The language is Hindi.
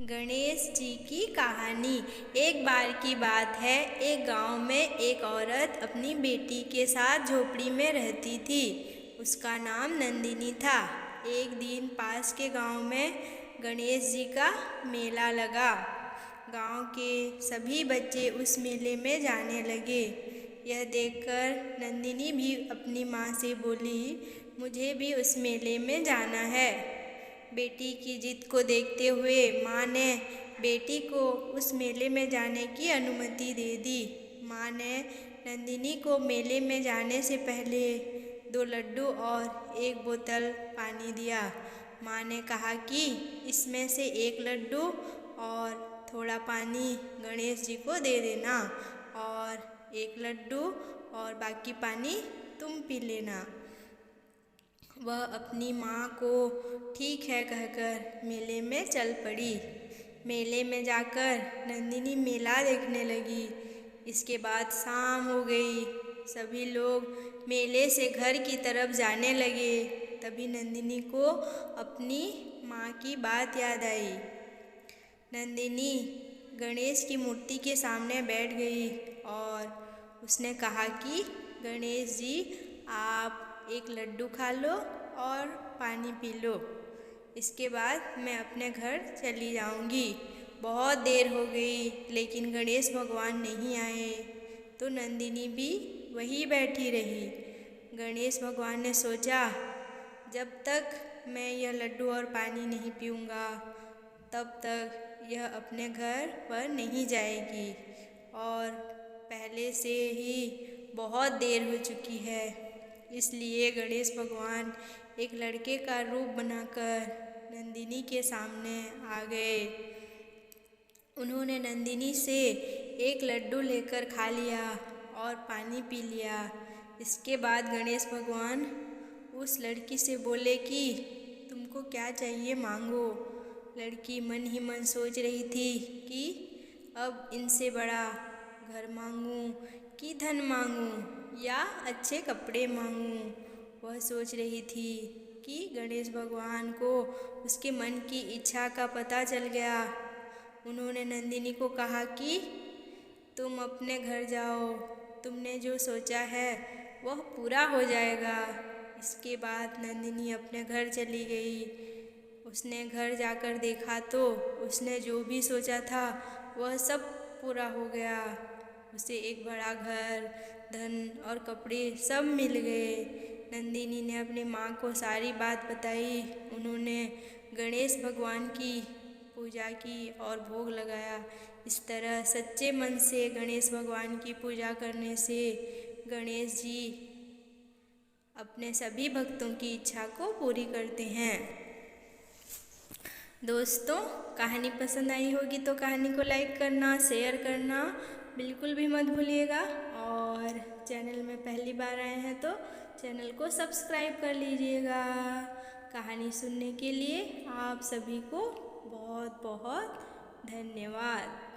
गणेश जी की कहानी। एक बार की बात है, एक गांव में एक औरत अपनी बेटी के साथ झोपड़ी में रहती थी। उसका नाम नंदिनी था। एक दिन पास के गांव में गणेश जी का मेला लगा। गांव के सभी बच्चे उस मेले में जाने लगे। यह देखकर नंदिनी भी अपनी माँ से बोली, मुझे भी उस मेले में जाना है। बेटी की जिद को देखते हुए माँ ने बेटी को उस मेले में जाने की अनुमति दे दी। माँ ने नंदिनी को मेले में जाने से पहले 2 लड्डू और 1 बोतल पानी दिया। माँ ने कहा कि इसमें से 1 लड्डू और थोड़ा पानी गणेश जी को दे देना और 1 लड्डू और बाकी पानी तुम पी लेना। वह अपनी माँ को ठीक है कहकर मेले में चल पड़ी। मेले में जाकर नंदिनी मेला देखने लगी। इसके बाद शाम हो गई। सभी लोग मेले से घर की तरफ जाने लगे। तभी नंदिनी को अपनी माँ की बात याद आई। नंदिनी गणेश की मूर्ति के सामने बैठ गई और उसने कहा कि गणेश जी, आप 1 लड्डू खा लो और पानी पी लो। इसके बाद मैं अपने घर चली जाऊंगी। बहुत देर हो गई लेकिन गणेश भगवान नहीं आए, तो नंदिनी भी वहीं बैठी रही। गणेश भगवान ने सोचा, जब तक मैं यह लड्डू और पानी नहीं पीऊँगा तब तक यह अपने घर पर नहीं जाएगी और पहले से ही बहुत देर हो चुकी है। इसलिए गणेश भगवान एक लड़के का रूप बनाकर नंदिनी के सामने आ गए। उन्होंने नंदिनी से 1 लड्डू लेकर खा लिया और पानी पी लिया। इसके बाद गणेश भगवान उस लड़की से बोले कि तुमको क्या चाहिए मांगो। लड़की मन ही मन सोच रही थी कि अब इनसे बड़ा घर मांगूं कि धन मांगूं या अच्छे कपड़े मांगूं। वह सोच रही थी कि गणेश भगवान को उसके मन की इच्छा का पता चल गया। उन्होंने नंदिनी को कहा कि तुम अपने घर जाओ, तुमने जो सोचा है वह पूरा हो जाएगा। इसके बाद नंदिनी अपने घर चली गई। उसने घर जाकर देखा तो उसने जो भी सोचा था वह सब पूरा हो गया। उसे एक बड़ा घर, धन और कपड़े सब मिल गए। नंदिनी ने अपनी माँ को सारी बात बताई। उन्होंने गणेश भगवान की पूजा की और भोग लगाया। इस तरह सच्चे मन से गणेश भगवान की पूजा करने से गणेश जी अपने सभी भक्तों की इच्छा को पूरी करते हैं। दोस्तों, कहानी पसंद आई होगी तो कहानी को लाइक करना, शेयर करना बिल्कुल भी मत भूलिएगा और चैनल में पहली बार आए हैं तो चैनल को सब्सक्राइब कर लीजिएगा। कहानी सुनने के लिए आप सभी को बहुत बहुत धन्यवाद।